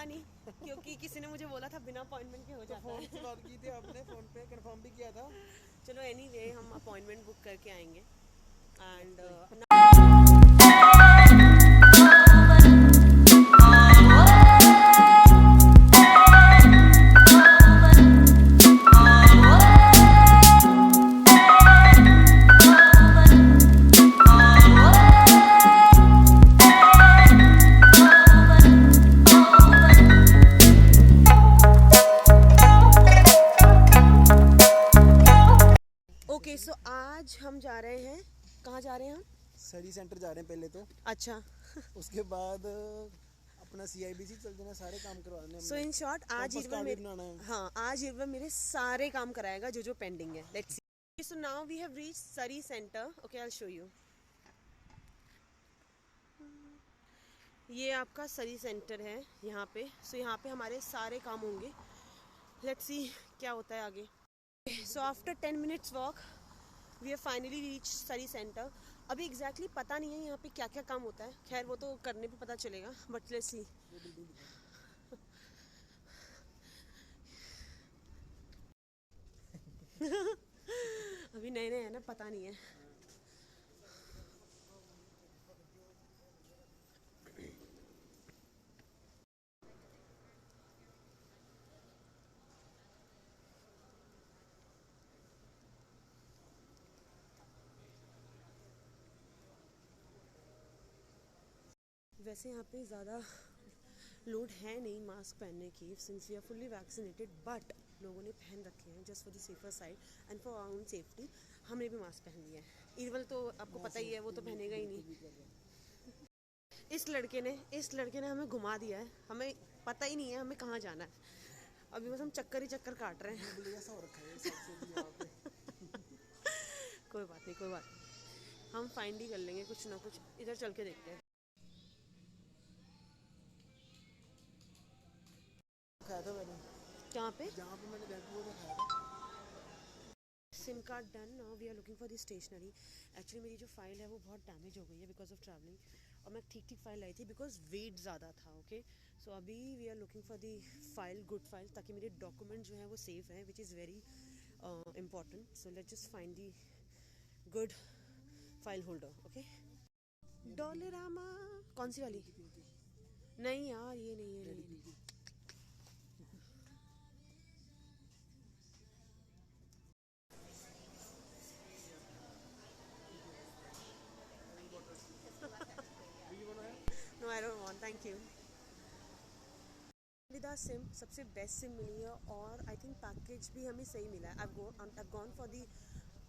खुला नहीं क्योंकि किसी ने मुझे बोला था बिना अपॉइंटमेंट के हो जाता फोन है। से बात की थी आपने, फोन पे कंफर्म भी किया था। चलो एनीवे हम अपॉइंटमेंट बुक करके आएंगे एंड ओके सो आज हम जा रहे हैं, कहाँ जा रहे हैं हम? स्टडी सेंटर जा रहे हैं पहले तो, अच्छा उसके बाद अपना CIBC चल जाना, सारे काम करवाने सो इन शॉर्ट आज Compass इरवन card भी मेरे बनाना है। हाँ आज इरवन मेरे सारे काम कराएगा जो जो पेंडिंग है। Let's see. So now we have reached Surrey centre. Okay I will show you. ये आपका सरी सेंटर है यहाँ पे। सो यहाँ पे हमारे सारे काम होंगे। लेट्स सी क्या होता है आगे। So after 10 minutes walk we have finally reach Surrey centre. अभी एग्जैक्टली पता नहीं है यहाँ पे क्या क्या काम होता है, खैर वो तो करने पे पता चलेगा, बट लेट्स सी। अभी नए नए है ना, पता नहीं है। वैसे यहाँ पे ज़्यादा लोड है नहीं मास्क पहनने की, since we are fully vaccinated, but लोगों ने पहन रखे हैं just for the safer side and for our own safety. हमने भी मास्क पहन लिया है। इरवल तो आपको पता ही है, वो तो पहनेगा ही नहीं। इस लड़के ने हमें घुमा दिया है, हमें पता ही नहीं है हमें कहाँ जाना है। अभी बस हम चक्कर ही चक्कर काट रहे हैं। कोई बात नहीं, कोई बात नहीं, हम फाइंड ही कर लेंगे कुछ ना कुछ। इधर चल के देखते हैं। खाया था मैंने, कहाँ पे? जहाँ पे मैंने देखा वो खाया था। SIM card done. Now we are looking for the stationery. Actually मेरी जो फाइल है वो बहुत डैमेज हो गई है बिकॉज ऑफ ट्रैवलिंग, और मैं ठीक ठीक फाइल लाई थी बिकॉज वेट ज़्यादा था। ओके सो अभी we are looking for the file, good file, ताकि मेरे डॉक्यूमेंट जो है वो सेफ है, which is very important. So let's just find the good file holder. Okay Dollarama कौन सी वाली? नहीं यार ये नहीं, ये नहीं। No I don't want, thank you. विदा सिम सबसे बेस्ट सिम मिली है, और आई थिंक पैकेज भी हमें सही मिला है। I gone for the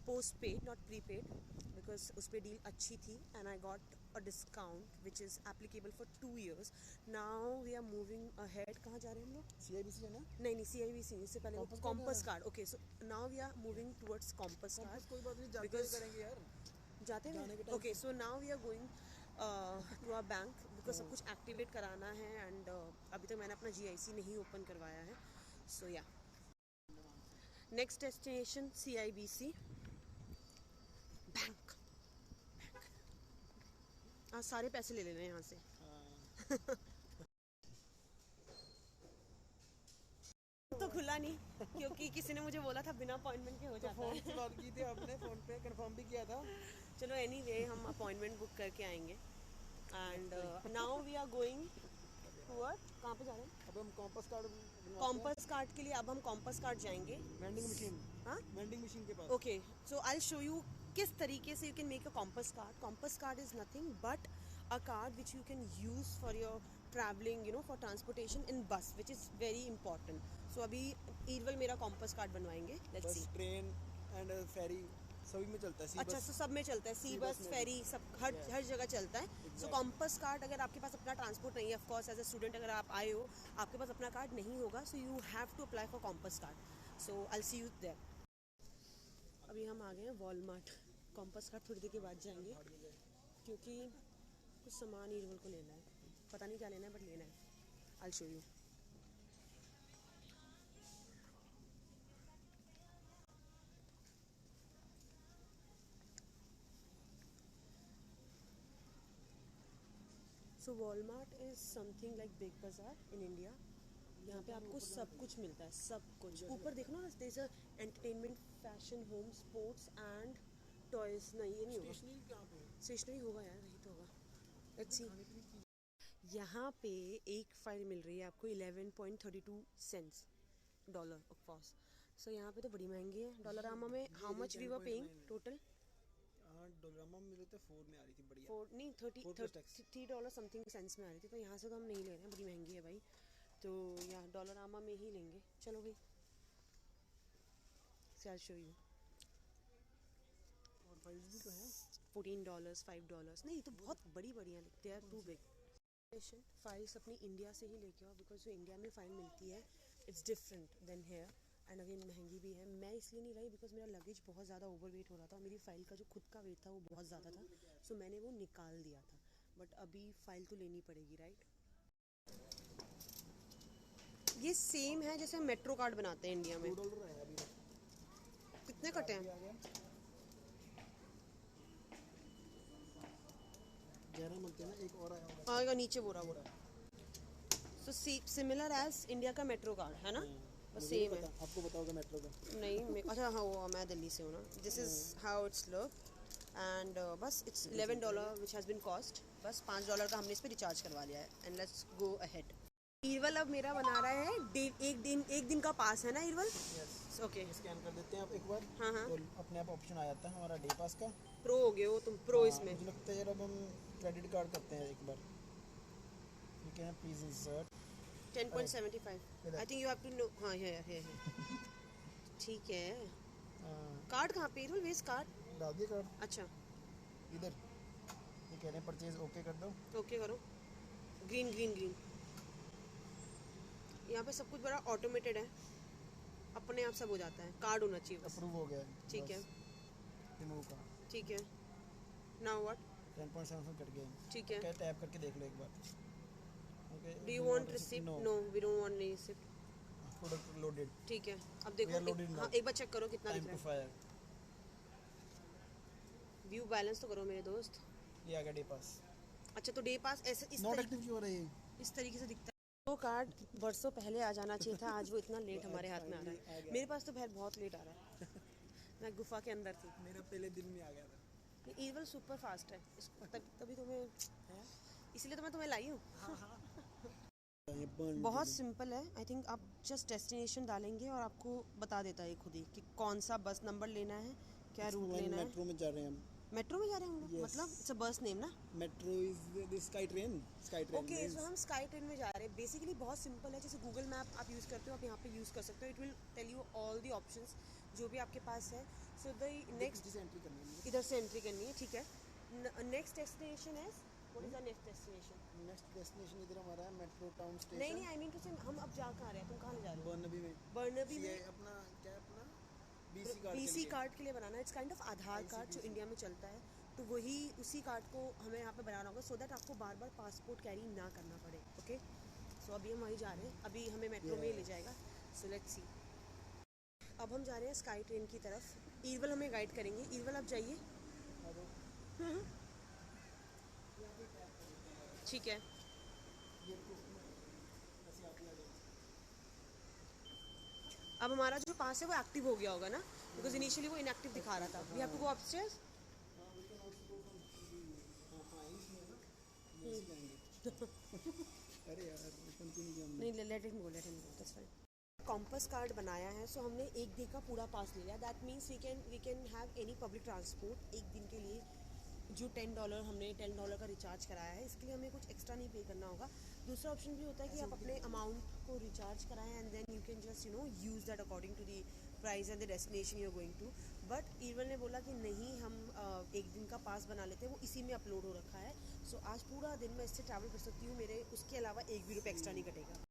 postpaid not prepaid because उस पर डील अच्छी थी and I got a discount which is applicable for 2 years। Now we are moving ahead. कहाँ जा रहे हैं हम लोग? CIBC है ना? नहीं नहीं CIBC नहीं, इससे पहले Compass card कॉम्पस है। Card. Okay so now we are moving towards Compass Compass card. कोई बात नहीं, जाते हुए बिकॉज करेंगे यार। जाते जाने के हैं। Time okay so now we are going to our bank because सब कुछ एक्टिवेट कराना है एंड अभी तक मैंने अपना GIC नहीं ओपन करवाया है। सो या नेक्स्ट डेस्टिनेशन CIBC बैंक। आज सारे पैसे ले लेना हैं यहाँ से। तो खुला नहीं क्योंकि किसी ने मुझे बोला था बिना अपॉइंटमेंट के हो जाता फोन है। से बात की थी आपने, फोन पे कंफर्म भी किया था। चलो एनीवे हम अपॉइंटमेंट बुक करके आएंगे and now we are going toward, कहाँ पे जा रहे हैं? अब हम कॉम्पस कार्ड कॉम्पस कार्ड के लिए अब हम कॉम्पस कार्ड जाएंगे। वेंडिंग मशीन, हाँ वेंडिंग मशीन के पास। Okay so I show you किस तरीके से you can make a Compass card. Compass card is nothing but a card which you can use for your travelling, you know, for transportation in bus, which is very important. So अभी ईरवल मेरा compass card बनवाएंगे। Let's बस सी। Train and फेरी सभी में चलता है। सी अच्छा बस, तो सब में चलता है, सी बस, में फेरी, सब हर जगह चलता है। सो Exactly. कॉम्पस कार्ड, अगर आपके पास अपना ट्रांसपोर्ट नहीं है, of course as a student अगर आप आए हो आपके पास अपना कार्ड नहीं होगा, so you have to apply for Compass card. So I will see you there. अभी हम आ गए हैं वॉलमार्ट। कॉम्पस कार्ड थोड़ी देर के बाद जाएंगे क्योंकि कुछ सामान ईरवल को लेना है, पता नहीं क्या लेना है बट लेना है। आई will show you. So Walmart is something like big बाज़ार इन इंडिया। यहाँ पे आपको सब कुछ मिलता है, सब कुछ। ऊपर देखो ना, there is a entertainment, fashion, home, sports and toys. नहीं, ये नहीं होगा। स्टेशनरी कहाँ पे है? स्टेशनरी होगा यार, वही तो होगा। Let's see. खाने पीने की चीज़। यहाँ पे एक फाइल मिल रही है आपको 11.32 cents dollar of course. So यहाँ पे तो बड़ी महंगी है। डॉलरामा में how much we were paying 10.9 है। टोटल? हाँ, डोलरामा में मिले थे 4 में आ रही थी, बढ़िया। फोर नहीं, 4 प्लस टैक्स। $3 समथिंग सेंट्स में आ रही थी। तो यहाँ से तो हम नहीं ले रहे हैं, बड़ी महंगी है भाई। तो यहाँ डॉलरामा में ही लेंगे। चलो भाई, I'll show you। और फाइल्स भी तो हैं। $14, $5 नहीं, तो बहुत बड़ी बड़ी हैं, they are too big. Files अपनी इंडिया से ही लेके आओ, बिकॉज जो इंडिया में फ़ाइल मिलती है it's different than here, and again महंगी भी है। मैं इसलिए नहीं लाई बिकॉज मेरा लगेज बहुत ज़्यादा ओवरवेट हो रहा था। मेरी फ़ाइल का जो खुद का वेट था वो बहुत ज़्यादा था, सो मैंने वो निकाल दिया था। बट अभी फ़ाइल तो लेनी पड़ेगी, राइट? ये सेम है जैसे मेट्रो कार्ड बनाते हैं इंडिया में। $2 है अभी। कितने कटे हैं? आ गया 11 मिलते हैं ना, एक और आया होगा। आएगा नीचे बोरा बोरा। सो सिमिलर एज इंडिया का मेट्रो कार्ड है ना, बस मुझे नहीं सेम है। पता, आपको पता होगा मेट्रो का। नहीं अच्छा हाँ, वो मैं दिल्ली से हूँ ना। This is how it's look and बस it's $11 which has been cost. बस $5 का हमने इस पर रिचार्ज करवा लिया है, एंड लेट्स गो अहेड। ईरवल अब मेरा बना रहा है एक दिन का पास है ना ईरवल? यस, ओके, स्कैन कर देते हैं आप एक बार। हाँ हाँ, तो अपने आप ऑप्शन आ जाता है हमारा डे पास का। प्रो हो गए हो तुम, प्रो हाँ, इसमें। मुझे लगता है यार अब हम क्रेडिट कार्ड करते हैं एक बार। You can please insert 10.75 I think you have to know. हाँ है ठीक है। कार्ड कहाँ पे ईरवल? वेस्ट कार्ड डाल दिए कार्ड अच्छा, इधर। ये कह रहे हैं परचेज ओके कर दो। ओके करो। Green green green. यहाँ पे सब कुछ बड़ा ऑटोमेटेड है, अपने आप सब हो जाता है। कार्ड होना चाहिए बस। अप्रूव हो गया है। ठीक है, रिमूव का ठीक है। Now what? 10.75 कट गया है। ठीक है। क्या टैप करके देख लो एक बार। Okay, do you want receipt? No, we don't want receipt. Product loaded. ठीक है, अब We are देखो loaded now. हाँ, एक बार चेक करो कितना टाइम दिख टू रहा फायर। है। व्यू बैलेंस तो करो मेरे दोस्त। ये आ गया डे पास। अच्छा, तो डे पास ऐसे नॉट एक्टिव क्यों हो रही है? इस तरीके से दिखता है। वो कार्ड बरसों पहले आ जाना चाहिए था, आज वो इतना लेट हमारे हाथ में आ रहा है। मेरे पास तो खैर बहुत लेट आ रहा है। मैं गुफा के अंदर थी। मेरा पहले दिन में आ गया था। ईरवल सुपर फास्ट है, तभी तुम्हें, इसीलिए तो मैं तुम्हें लाई हूँ। बहुत सिंपल है। आई थिंक आप जस्ट डेस्टिनेशन डालेंगे और आपको बता देता है खुद ही कि कौन सा बस नंबर लेना है, क्या रूट लेना है। मेट्रो में जा रहे हैं हम। मेट्रो में जा रहे हैं हम लोग? Yes. मतलब इट्स अ बस नेम ना? Metro is the sky train. Sky train okay, so हम स्काई ट्रेन में जा रहे हैं। बेसिकली बहुत सिंपल है, जैसे गूगल मैप आप यूज़ करते हो, आप यहाँ पे यूज़ कर सकते हो। It will tell you all the options जो भी आपके पास है। सो द नेक्स्ट से एंट्री करनी है। इधर से एंट्री करनी है, ठीक है। नेक्स्ट डेस्टिनेशन है, what is the next destination? Next destination इधर हमारा है मेट्रो टाउन स्टेशन। नहीं नहीं, आई मीन टू से हम अब जा कहाँ रहे हैं? तुम कहाँ ले जा रहे हो? बर्नबी में। बर्नबी ये में अपना क्या है, अपना बीसी कार्ड बीसी कार्ड के लिए बनाना है। It's kind of Aadhaar card जो इंडिया में चलता है, तो वही उसी कार्ड को हमें यहाँ पे बनाना होगा, सो दैट आपको बार बार पासपोर्ट कैरी ना करना पड़े। ओके, सो अभी हम वहीं जा रहे हैं, अभी हमें मेट्रो में ही ले जाएगा। So let's see. अब हम जा रहे हैं स्काई ट्रेन की तरफ। ईरवल हमें गाइड करेंगे। ईरवल आप जाइए। ठीक है। अब हमारा जो पास है वो एक्टिव हो गया होगा ना, बिकॉज इनिशियली वो इनएक्टिव दिखा रहा था। We have to go upstairs. अरे यार कंटिन्यू किया हमने। नहीं, let him go, that's fine. Compass card बनाया है, सो हमने एक डे का पूरा पास ले लिया। That means we can have any public transport एक दिन के लिए। जो $10 हमने $10 का रिचार्ज कराया है, इसके लिए हमें कुछ एक्स्ट्रा नहीं पे करना होगा। दूसरा ऑप्शन भी होता है कि आप अपने अमाउंट को रिचार्ज कराएं and then you can just use that according to the price and the destination you are going to. But ईरवल ने बोला कि नहीं, हम एक दिन का पास बना लेते हैं, वो इसी में अपलोड हो रखा है। सो आज पूरा दिन मैं इससे ट्रैवल कर सकती हूँ, मेरे उसके अलावा एक भी रुपये एक्स्ट्रा नहीं कटेगा।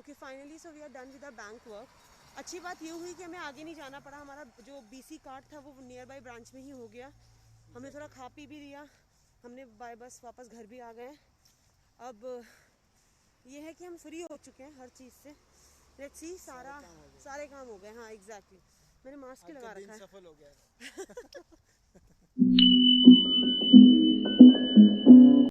Okay finally so we are done with the bank work. अच्छी बात ये हुई कि हमें आगे नहीं जाना पड़ा. हमारा जो BC कार्ड था वो नियर बाई ब्रांच में ही हो गया. हमने थोड़ा खा पी भी लिया. हमने बाय बस वापस घर भी आ गए. अब ये है कि हम फ्री हो चुके हैं हर चीज़ से. लेट्स सी सारे काम हो गए. हाँ एग्जैक्टली. मैंने मास्क ही लगा रखा है. सफल हो गया.